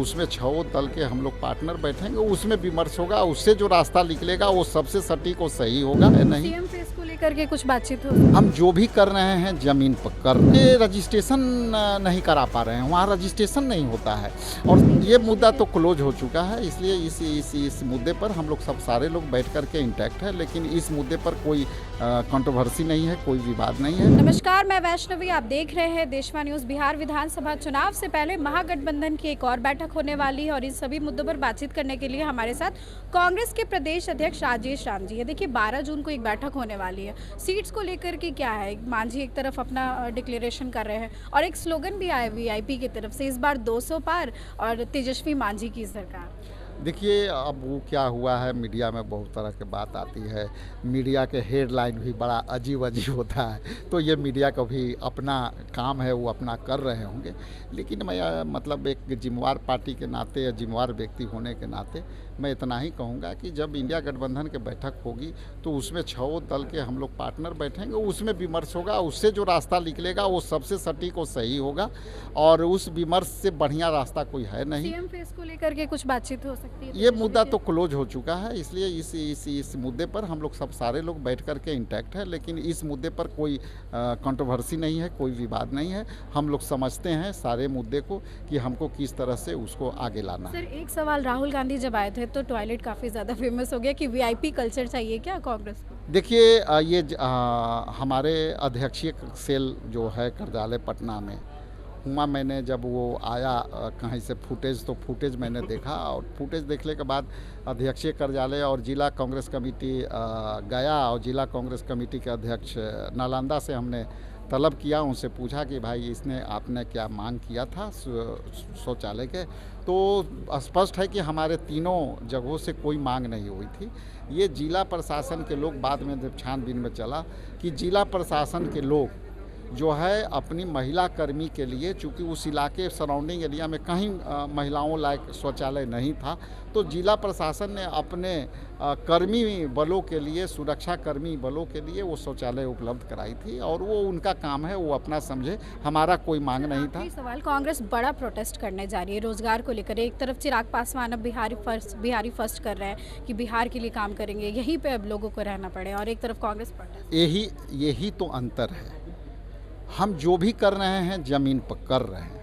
उसमें 6 दल के हम लोग पार्टनर बैठेंगे, उसमें विमर्श होगा, उससे जो रास्ता निकलेगा वो सबसे सटीक और सही होगा। नहीं, सीएम फेस को लेकर के कुछ बातचीत हो? हम जो भी कर रहे हैं जमीन पर कर रहे हैं। ये रजिस्ट्रेशन नहीं करा पा रहे हैं, वहाँ रजिस्ट्रेशन नहीं होता है और ये मुद्दा तो क्लोज हो चुका है। इसलिए इस मुद्दे पर हम लोग सब सारे लोग बैठ कर के इंटैक्ट है, लेकिन इस मुद्दे पर कोई कंट्रोवर्सी नहीं है, कोई विवाद नहीं है। नमस्कार, मैं वैष्णवी, आप देख रहे हैं देशवा न्यूज़। बिहार विधानसभा चुनाव से पहले महागठबंधन की एक और बैठक होने वाली है और इन सभी मुद्दों पर बातचीत करने के लिए हमारे साथ कांग्रेस के प्रदेश अध्यक्ष राजेश राम जी है। देखिए, 12 जून को एक बैठक होने वाली है। सीट्स को लेकर के क्या है, मांझी एक तरफ अपना डिक्लेरेशन कर रहे हैं और एक स्लोगन भी आया वीआईपी की तरफ से, इस बार 200 पार और तेजस्वी मांझी की सरकार। देखिए, अब वो क्या हुआ है, मीडिया में बहुत तरह की बात आती है, मीडिया के हेडलाइन भी बड़ा अजीब अजीब होता है, तो ये मीडिया का भी अपना काम है, वो अपना कर रहे होंगे। लेकिन मैं मतलब एक जिम्मेवार पार्टी के नाते या जिम्मेवार व्यक्ति होने के नाते मैं इतना ही कहूँगा कि जब इंडिया गठबंधन की बैठक होगी तो उसमें 6 दल के हम लोग पार्टनर बैठेंगे, उसमें विमर्श होगा, उससे जो रास्ता निकलेगा वो सबसे सटीक और सही होगा और उस विमर्श से बढ़िया रास्ता कोई है नहीं। सीएम फेस को लेकर के कुछ बातचीत हो सकती है? ये मुद्दा तो क्लोज हो चुका है, इसलिए इस मुद्दे पर हम लोग सब सारे लोग बैठ कर के इंटैक्ट है, लेकिन इस मुद्दे पर कोई कंट्रोवर्सी नहीं है, कोई विवाद नहीं है। हम लोग समझते हैं सारे मुद्दे को कि हमको किस तरह से उसको आगे लाना है। सर, एक सवाल, राहुल गांधी जब आए थे तो टॉयलेट काफ़ी ज़्यादा फेमस हो गया कि वीआईपी कल्चर चाहिए क्या कांग्रेस को? देखिए, हमारे अध्यक्षीय सेल जो है कार्यालय पटना में हुआ, मैंने जब वो आया कहीं से फुटेज मैंने देखा और फुटेज देखने के बाद अध्यक्षीय कार्यालय और जिला कांग्रेस कमेटी गया और जिला कांग्रेस कमेटी के अध्यक्ष नालंदा से हमने तलब किया, उनसे पूछा कि भाई इसने आपने क्या मांग किया था शौचालय के, तो स्पष्ट है कि हमारे तीनों जगहों से कोई मांग नहीं हुई थी। ये जिला प्रशासन के लोग, बाद में जब छानबीन में चला कि जिला प्रशासन के लोग जो है अपनी महिला कर्मी के लिए, चूँकि उस इलाके सराउंडिंग एरिया में कहीं महिलाओं लायक शौचालय नहीं था, तो जिला प्रशासन ने अपने कर्मी बलों के लिए, सुरक्षा कर्मी बलों के लिए वो शौचालय उपलब्ध कराई थी और वो उनका काम है, वो अपना समझे, हमारा कोई मांग नहीं था। सवाल, कांग्रेस बड़ा प्रोटेस्ट करने जा रही है रोजगार को लेकर। एक तरफ चिराग पासवान अब बिहारी फर्स्ट कर रहे हैं कि बिहार के लिए काम करेंगे, यहीं पे अब लोगों को रहना पड़े, और एक तरफ कांग्रेस प्रोटेस्ट। यही तो अंतर है। हम जो भी कर रहे हैं ज़मीन पर कर रहे हैं।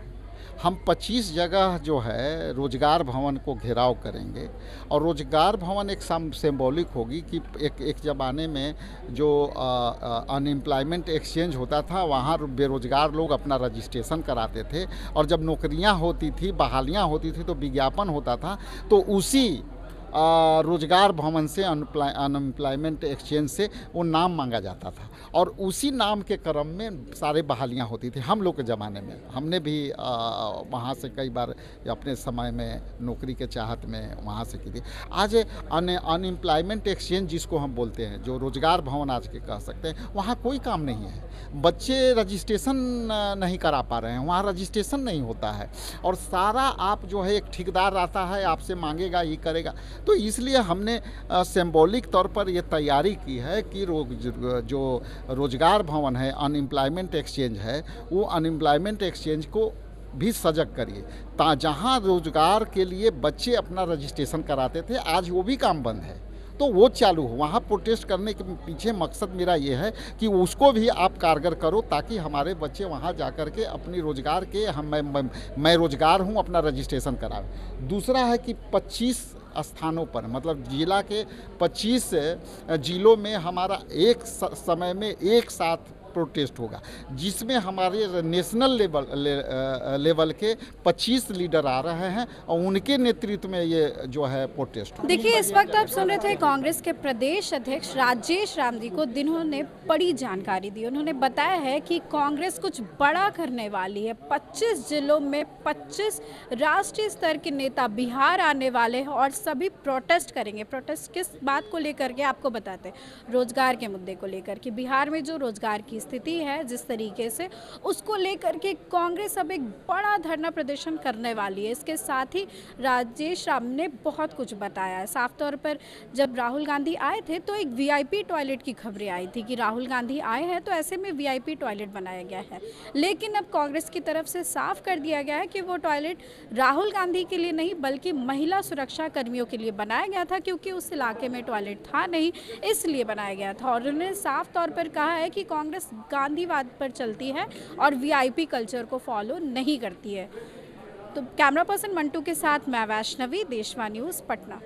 हम 25 जगह जो है रोजगार भवन को घेराव करेंगे और रोजगार भवन एक सिंबॉलिक होगी कि एक ज़माने में जो अनएम्प्लॉयमेंट एक्सचेंज होता था, वहाँ बेरोजगार लोग अपना रजिस्ट्रेशन कराते थे और जब नौकरियाँ होती थी, बहालियाँ होती थी तो विज्ञापन होता था, तो उसी रोजगार भवन से अनएम्प्लॉयमेंट एक्सचेंज से वो नाम मांगा जाता था और उसी नाम के क्रम में सारे बहालियाँ होती थी। हम लोग के ज़माने में हमने भी वहाँ से कई बार अपने समय में नौकरी के चाहत में वहाँ से की थी। आज अनएम्प्लॉयमेंट एक्सचेंज जिसको हम बोलते हैं, जो रोजगार भवन आज के कह सकते हैं, वहाँ कोई काम नहीं है। बच्चे रजिस्ट्रेशन नहीं करा पा रहे हैं, वहाँ रजिस्ट्रेशन नहीं होता है और सारा आप जो है, एक ठेकेदार आता है आपसे मांगेगा, ये करेगा। तो इसलिए हमने सिंबॉलिक तौर पर ये तैयारी की है कि जो रोजगार भवन है, अनएम्प्लॉयमेंट एक्सचेंज है, वो अनएम्प्लॉयमेंट एक्सचेंज को भी सजग करिए। जहाँ रोजगार के लिए बच्चे अपना रजिस्ट्रेशन कराते थे, आज वो भी काम बंद है, तो वो चालू हो। वहाँ प्रोटेस्ट करने के पीछे मकसद मेरा ये है कि उसको भी आप कारगर करो ताकि हमारे बच्चे वहाँ जा कर के अपनी रोजगार के मैं रोजगार हूँ अपना रजिस्ट्रेशन करावे। दूसरा है कि 25 स्थानों पर, मतलब जिला के 25 जिलों में हमारा एक समय में एक साथ प्रोटेस्ट होगा, जिसमें हमारे नेशनल लेवल के 25 लीडर आ रहे हैं और उनके नेतृत्व में ये जो है प्रोटेस्ट। देखिए, इस वक्त आप सुन रहे थे कांग्रेस के प्रदेश अध्यक्ष राजेश राम जी को, जिन्होंने बड़ी जानकारी दी। उन्होंने बताया है कि कांग्रेस कुछ बड़ा करने वाली है। 25 जिलों में 25 राष्ट्रीय स्तर के नेता बिहार आने वाले हैं और सभी प्रोटेस्ट करेंगे। प्रोटेस्ट किस बात को लेकर के आपको बताते हैं, रोजगार के मुद्दे को लेकर कि बिहार में जो रोजगार की की स्थिति है जिस तरीके से, उसको लेकर के कांग्रेस अब एक बड़ा धरना प्रदर्शन करने वाली है। इसके साथ ही राजेश राम ने बहुत कुछ बताया है। साफ तौर पर जब राहुल गांधी आए थे तो एक वीआईपी टॉयलेट की खबरें आई थी कि राहुल गांधी आए हैं तो ऐसे में वीआईपी टॉयलेट बनाया गया है, लेकिन अब कांग्रेस की तरफ से साफ कर दिया गया है कि वो टॉयलेट राहुल गांधी के लिए नहीं बल्कि महिला सुरक्षा कर्मियों के लिए बनाया गया था, क्योंकि उस इलाके में टॉयलेट था नहीं, इसलिए बनाया गया था। और उन्होंने साफ तौर पर कहा है कि कांग्रेस गांधीवाद पर चलती है और वीआईपी कल्चर को फॉलो नहीं करती है। तो कैमरा पर्सन मंटू के साथ मैं वैष्णवी, देशवा न्यूज़, पटना।